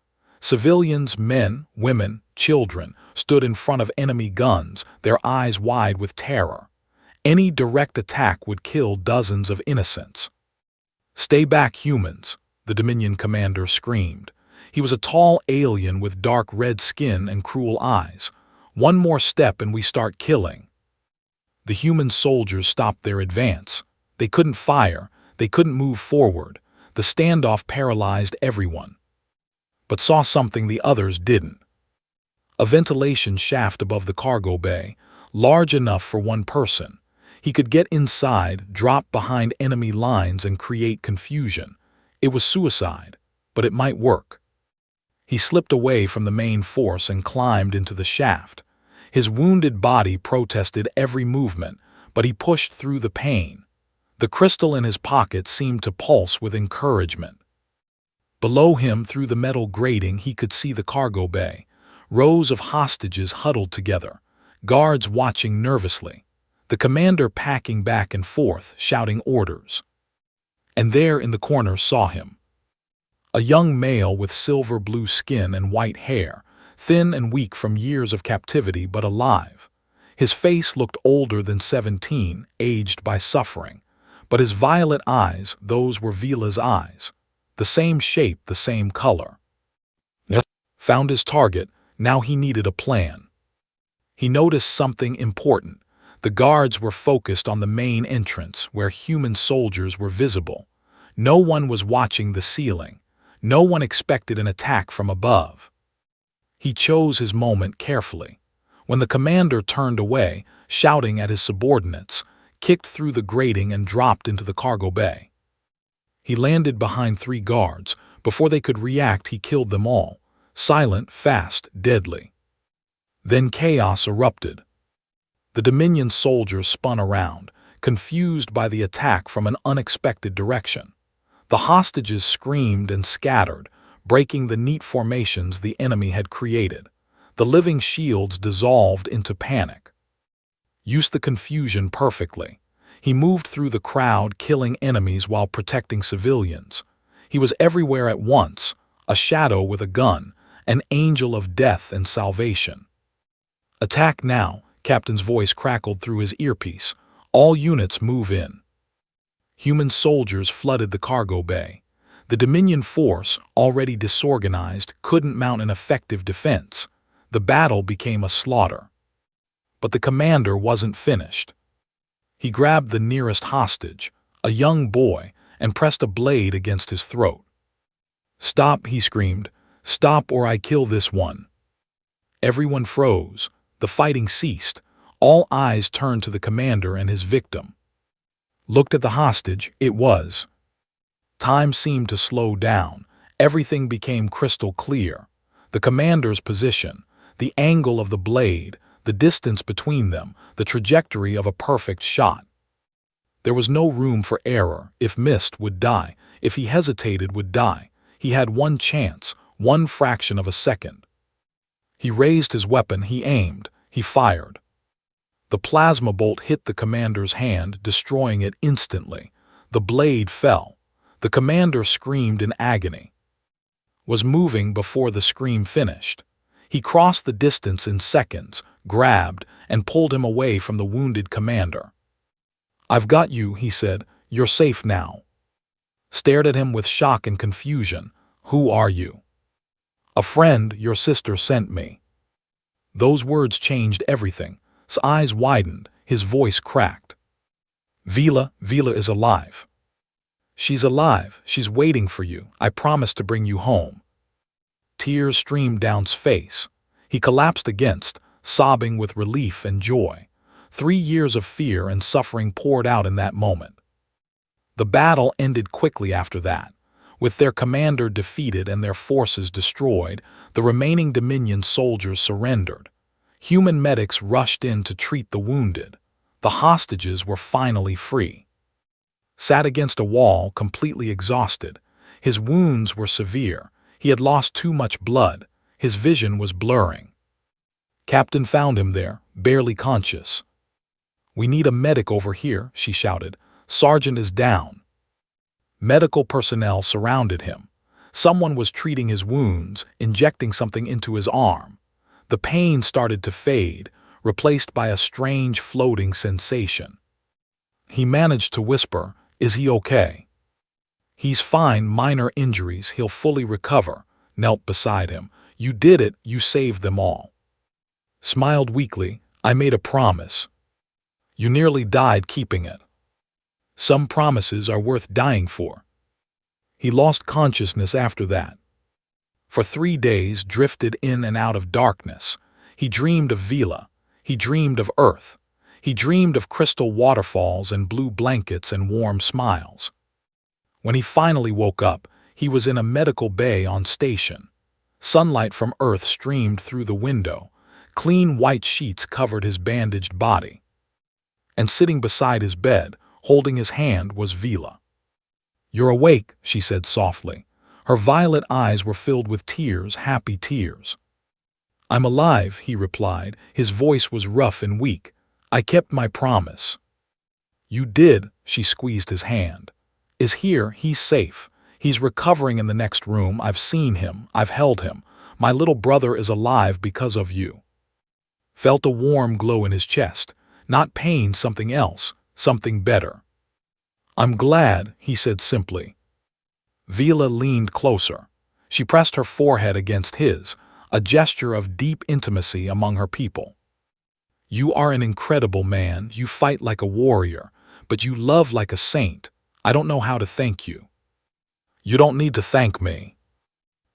Civilians, men, women, children, stood in front of enemy guns, their eyes wide with terror. Any direct attack would kill dozens of innocents. "Stay back, humans," the Dominion commander screamed. He was a tall alien with dark red skin and cruel eyes. "One more step and we start killing." The human soldiers stopped their advance. They couldn't fire. They couldn't move forward. The standoff paralyzed everyone. But saw something the others didn't. A ventilation shaft above the cargo bay, large enough for one person. He could get inside, drop behind enemy lines, and create confusion. It was suicide, but it might work. He slipped away from the main force and climbed into the shaft. His wounded body protested every movement, but he pushed through the pain. The crystal in his pocket seemed to pulse with encouragement. Below him, through the metal grating, he could see the cargo bay. Rows of hostages huddled together, guards watching nervously. The commander packing back and forth, shouting orders. And there in the corner saw him. A young male with silver-blue skin and white hair, thin and weak from years of captivity but alive. His face looked older than 17, aged by suffering. But his violet eyes, those were Vila's eyes. The same shape, the same color. Found his target, now he needed a plan. He noticed something important. The guards were focused on the main entrance, where human soldiers were visible. No one was watching the ceiling. No one expected an attack from above. He chose his moment carefully. When the commander turned away, shouting at his subordinates, kicked through the grating and dropped into the cargo bay. He landed behind 3 guards. Before they could react, he killed them all. Silent, fast, deadly. Then chaos erupted. The Dominion soldiers spun around, confused by the attack from an unexpected direction. The hostages screamed and scattered, breaking the neat formations the enemy had created. The living shields dissolved into panic. Used the confusion perfectly. He moved through the crowd, killing enemies while protecting civilians. He was everywhere at once, a shadow with a gun, an angel of death and salvation. "Attack now," Captain's voice crackled through his earpiece. "All units move in." Human soldiers flooded the cargo bay. The Dominion force, already disorganized, couldn't mount an effective defense. The battle became a slaughter. But the commander wasn't finished. He grabbed the nearest hostage, a young boy, and pressed a blade against his throat. "Stop," he screamed. "Stop or I kill this one." Everyone froze. The fighting ceased. All eyes turned to the commander and his victim. Looked at the hostage. It was. Time seemed to slow down. Everything became crystal clear. The commander's position, the angle of the blade, the distance between them, the trajectory of a perfect shot. There was no room for error. If missed, would die. If he hesitated, would die. He had one chance, one fraction of a second. He raised his weapon, he aimed, he fired. The plasma bolt hit the commander's hand, destroying it instantly. The blade fell. The commander screamed in agony. Was moving before the scream finished. He crossed the distance in seconds, grabbed, and pulled him away from the wounded commander. "I've got you," he said. "You're safe now." Stared at him with shock and confusion. "Who are you?" "A friend your sister sent me." Those words changed everything. His eyes widened, his voice cracked. Vila is alive. She's alive. She's waiting for you. I promised to bring you home." Tears streamed down his face. He collapsed against sobbing with relief and joy. 3 years of fear and suffering poured out in that moment. The battle ended quickly after that. With their commander defeated and their forces destroyed, the remaining Dominion soldiers surrendered. Human medics rushed in to treat the wounded. The hostages were finally free. Sat against a wall, completely exhausted. His wounds were severe. He had lost too much blood. His vision was blurring. Captain found him there, barely conscious. "We need a medic over here," she shouted. "Sergeant is down." Medical personnel surrounded him. Someone was treating his wounds, injecting something into his arm. The pain started to fade, replaced by a strange floating sensation. He managed to whisper, "Is he okay?" "He's fine, minor injuries, he'll fully recover," knelt beside him. "You did it, you saved them all." Smiled weakly, "I made a promise." "You nearly died keeping it." "Some promises are worth dying for." He lost consciousness after that. For 3 days drifted in and out of darkness. He dreamed of Vila. He dreamed of Earth. He dreamed of crystal waterfalls and blue blankets and warm smiles. When he finally woke up, he was in a medical bay on station. Sunlight from Earth streamed through the window. Clean white sheets covered his bandaged body. And sitting beside his bed, holding his hand, was Vila. "You're awake," she said softly. Her violet eyes were filled with tears, happy tears. "I'm alive," he replied. His voice was rough and weak. "I kept my promise." "You did," she squeezed his hand. "Is here, he's safe. He's recovering in the next room. I've seen him. I've held him. My little brother is alive because of you." Felt a warm glow in his chest. Not pain, something else, something better. "I'm glad," he said simply. Vila leaned closer. She pressed her forehead against his, a gesture of deep intimacy among her people. "You are an incredible man. You fight like a warrior, but you love like a saint. I don't know how to thank you." "You don't need to thank me."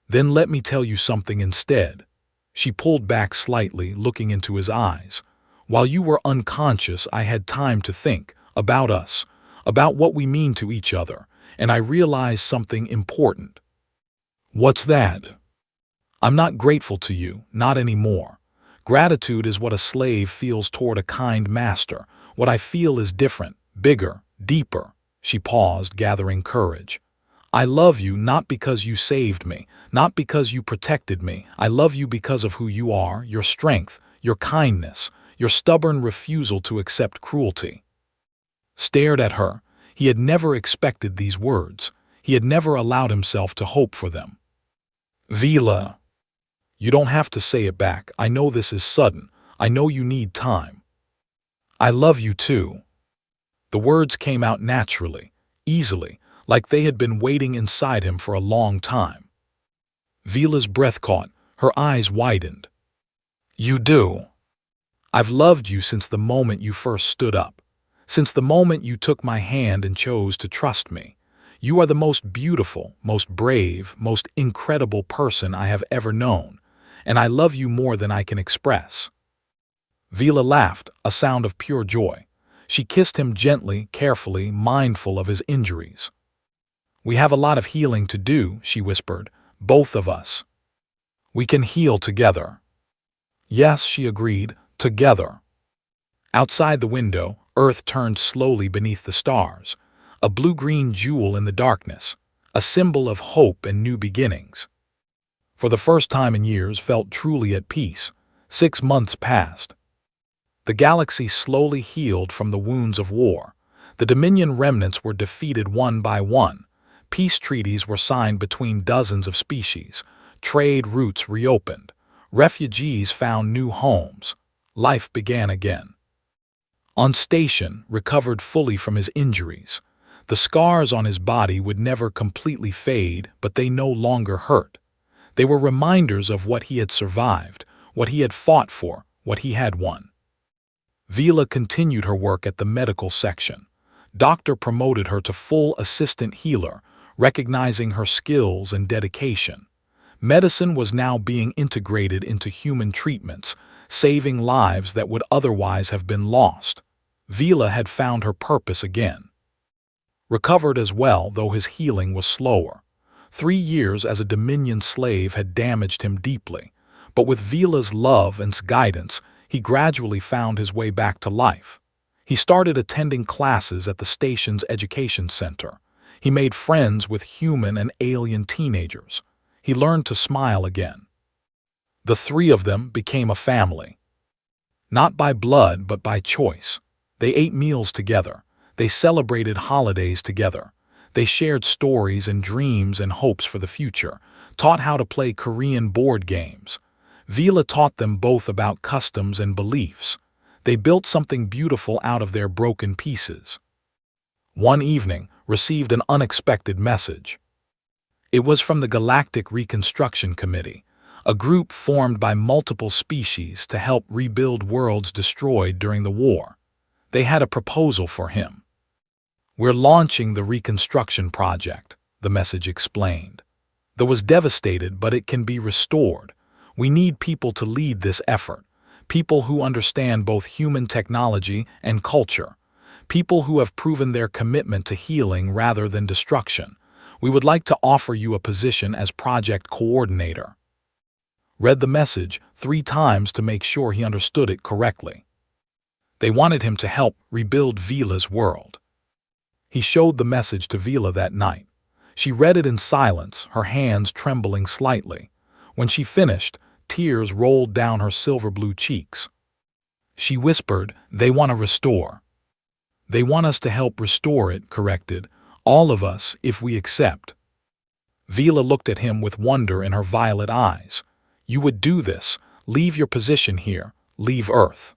"Then let me tell you something instead." She pulled back slightly, looking into his eyes. "While you were unconscious, I had time to think about us, about what we mean to each other, and I realized something important." "What's that?" "I'm not grateful to you, not anymore. Gratitude is what a slave feels toward a kind master. What I feel is different, bigger, deeper." She paused, gathering courage. "I love you not because you saved me, not because you protected me. I love you because of who you are, your strength, your kindness, your stubborn refusal to accept cruelty." Stared at her. He had never expected these words. He had never allowed himself to hope for them. "Vila." "You don't have to say it back. I know this is sudden. I know you need time." "I love you too." The words came out naturally, easily, like they had been waiting inside him for a long time. Vila's breath caught, her eyes widened. "You do." "I've loved you since the moment you first stood up. Since the moment you took my hand and chose to trust me. You are the most beautiful, most brave, most incredible person I have ever known, and I love you more than I can express." Vila laughed, a sound of pure joy. She kissed him gently, carefully, mindful of his injuries. "We have a lot of healing to do," she whispered, "both of us. We can heal together." "Yes," she agreed, "together." Outside the window, Earth turned slowly beneath the stars, a blue-green jewel in the darkness, a symbol of hope and new beginnings. For the first time in years, felt truly at peace. 6 months passed. The galaxy slowly healed from the wounds of war. The Dominion remnants were defeated one by one. Peace treaties were signed between dozens of species. Trade routes reopened. Refugees found new homes. Life began again. On station, recovered fully from his injuries. The scars on his body would never completely fade, but they no longer hurt. They were reminders of what he had survived, what he had fought for, what he had won. Vila continued her work at the medical section. Doctor promoted her to full assistant healer, recognizing her skills and dedication. Medicine was now being integrated into human treatments, saving lives that would otherwise have been lost. Vila had found her purpose again. Recovered as well, though his healing was slower. 3 years as a Dominion slave had damaged him deeply, but with Vila's love and guidance, he gradually found his way back to life. He started attending classes at the station's education center. He made friends with human and alien teenagers. He learned to smile again. The three of them became a family. Not by blood, but by choice. They ate meals together. They celebrated holidays together. They shared stories and dreams and hopes for the future, taught how to play Korean board games. Vila taught them both about customs and beliefs. They built something beautiful out of their broken pieces. One evening, received an unexpected message. It was from the Galactic Reconstruction Committee, a group formed by multiple species to help rebuild worlds destroyed during the war. They had a proposal for him. "We're launching the Reconstruction Project," the message explained. "That was devastated, but it can be restored. We need people to lead this effort, people who understand both human technology and culture, people who have proven their commitment to healing rather than destruction. We would like to offer you a position as project coordinator." Read the message 3 times to make sure he understood it correctly. They wanted him to help rebuild Vila's world. He showed the message to Vila that night. She read it in silence, her hands trembling slightly. When she finished, tears rolled down her silver-blue cheeks. She whispered, "They want to restore. They want us to help restore it," corrected. "All of us, if we accept." Vila looked at him with wonder in her violet eyes. "You would do this? Leave your position here. Leave Earth."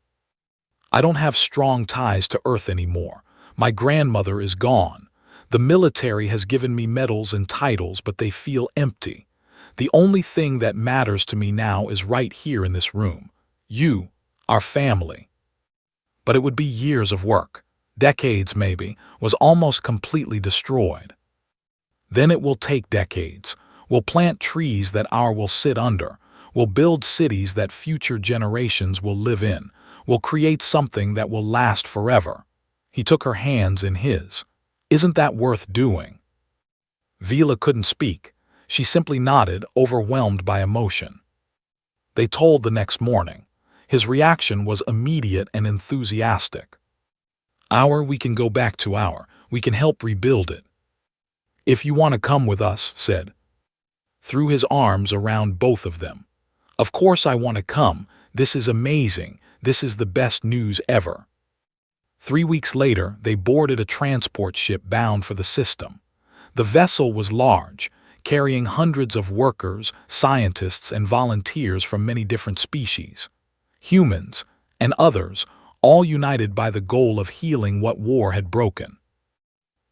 "I don't have strong ties to Earth anymore. My grandmother is gone. The military has given me medals and titles, but they feel empty. The only thing that matters to me now is right here in this room. You, our family." But it would be years of work. Decades maybe, was almost completely destroyed. Then it will take decades. We'll plant trees that our will sit under. We'll build cities that future generations will live in. We'll create something that will last forever. He took her hands in his. "Isn't that worth doing?" Vila couldn't speak. She simply nodded, overwhelmed by emotion. They told the next morning. His reaction was immediate and enthusiastic. We can go back to we can help rebuild it." "If you want to come with us," said. Threw his arms around both of them. "Of course I want to come. This is amazing. This is the best news ever." 3 weeks later, they boarded a transport ship bound for the system. The vessel was large, carrying hundreds of workers, scientists, and volunteers from many different species. Humans, and others, all united by the goal of healing what war had broken.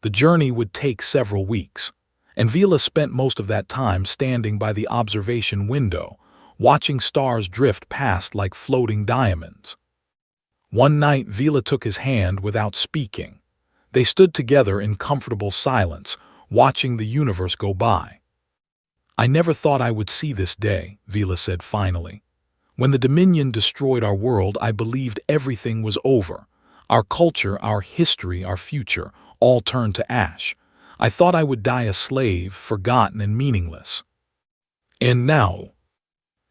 The journey would take several weeks, and Vila spent most of that time standing by the observation window, watching stars drift past like floating diamonds. One night, Vila took his hand without speaking. They stood together in comfortable silence, watching the universe go by. "I never thought I would see this day," Vila said finally. "When the Dominion destroyed our world, I believed everything was over. Our culture, our history, our future, all turned to ash. I thought I would die a slave, forgotten and meaningless. And now—"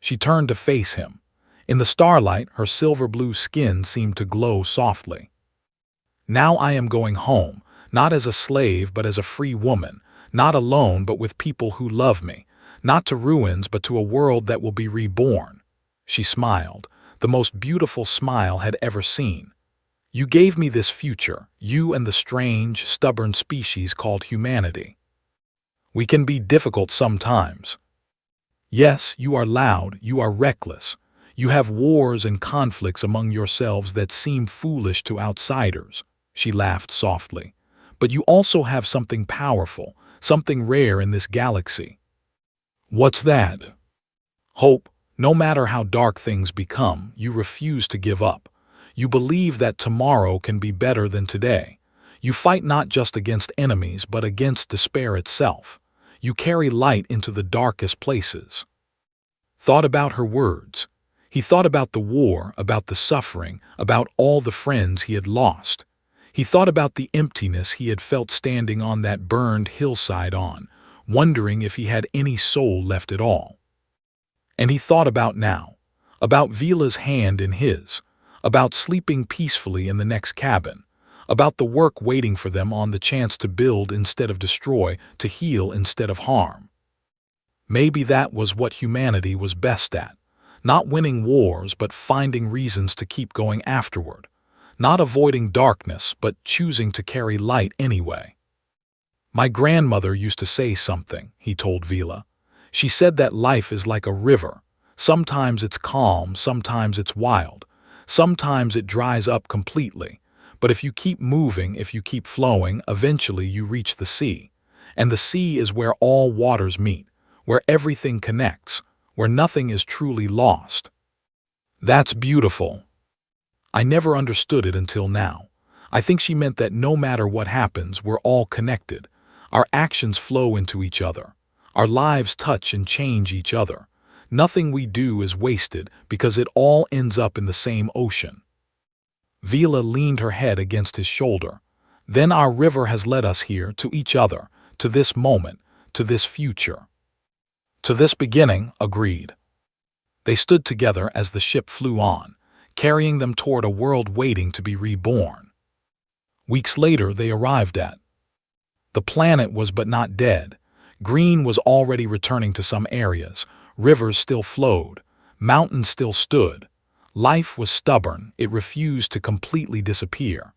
She turned to face him. In the starlight, her silver-blue skin seemed to glow softly. "Now I am going home, not as a slave but as a free woman, not alone but with people who love me, not to ruins but to a world that will be reborn." She smiled, the most beautiful smile had ever seen. "You gave me this future, you and the strange, stubborn species called humanity. We can be difficult sometimes. Yes, you are loud, you are reckless. You have wars and conflicts among yourselves that seem foolish to outsiders." She laughed softly. "But you also have something powerful, something rare in this galaxy." "What's that?" "Hope. No matter how dark things become, you refuse to give up. You believe that tomorrow can be better than today. You fight not just against enemies but against despair itself. You carry light into the darkest places. Thought about her words. He thought about the war, about the suffering, about all the friends he had lost. He thought about the emptiness he had felt standing on that burned hillside wondering if he had any soul left at all. And he thought about now, about Vila's hand in his, about sleeping peacefully in the next cabin, about the work waiting for them on the chance to build instead of destroy, to heal instead of harm. Maybe that was what humanity was best at, not winning wars but finding reasons to keep going afterward, not avoiding darkness but choosing to carry light anyway. My grandmother used to say something, he told Vila. She said that life is like a river. Sometimes it's calm, sometimes it's wild, sometimes it dries up completely. But if you keep moving, if you keep flowing, eventually you reach the sea. And the sea is where all waters meet, where everything connects, where nothing is truly lost. That's beautiful. I never understood it until now. I think she meant that no matter what happens, we're all connected. Our actions flow into each other. Our lives touch and change each other. Nothing we do is wasted because it all ends up in the same ocean. Vila leaned her head against his shoulder. Then our river has led us here, to each other, to this moment, to this future. To this beginning, agreed. They stood together as the ship flew on, carrying them toward a world waiting to be reborn. Weeks later, they arrived at. The planet was but not dead. Green was already returning to some areas. Rivers still flowed. Mountains still stood. Life was stubborn. It refused to completely disappear.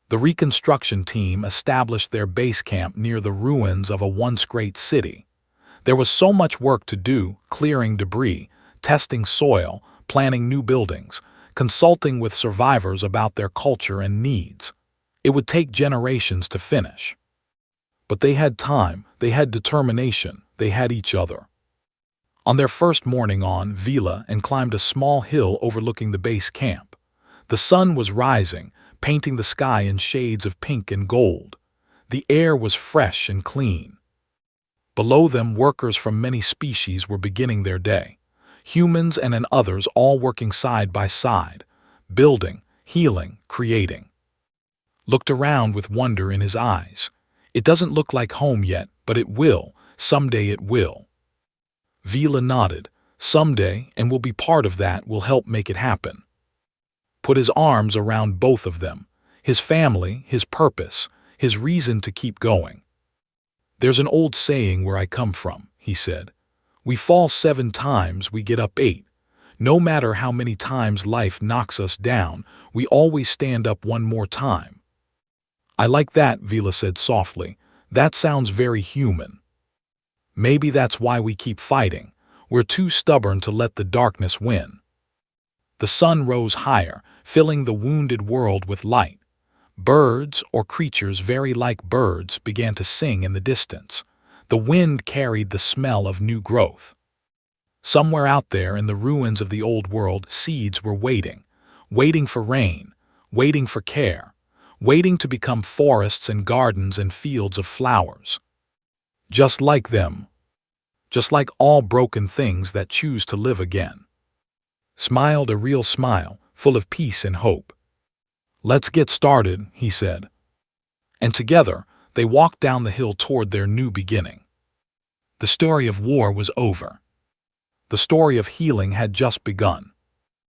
The reconstruction team established their base camp near the ruins of a once great city. There was so much work to do, clearing debris, testing soil, planning new buildings, consulting with survivors about their culture and needs. It would take generations to finish. But they had time, they had determination, they had each other. On their first morning on Vila and climbed a small hill overlooking the base camp. The sun was rising, painting the sky in shades of pink and gold. The air was fresh and clean. Below them, workers from many species were beginning their day. Humans and others all working side by side, building, healing, creating. Looked around with wonder in his eyes. It doesn't look like home yet, but it will. Someday it will. Vila nodded. Someday, and we'll be part of that, will help make it happen. Put his arms around both of them. His family, his purpose, his reason to keep going. There's an old saying where I come from, he said. We fall 7 times, we get up 8. No matter how many times life knocks us down, we always stand up one more time. I like that, Vila said softly. That sounds very human. Maybe that's why we keep fighting. We're too stubborn to let the darkness win. The sun rose higher, filling the wounded world with light. Birds, or creatures very like birds, began to sing in the distance. The wind carried the smell of new growth. Somewhere out there in the ruins of the old world, seeds were waiting. Waiting for rain, waiting for care, waiting to become forests and gardens and fields of flowers. Just like them. Just like all broken things that choose to live again. Smiled a real smile, full of peace and hope. Let's get started, he said. And together, they walked down the hill toward their new beginning. The story of war was over. The story of healing had just begun.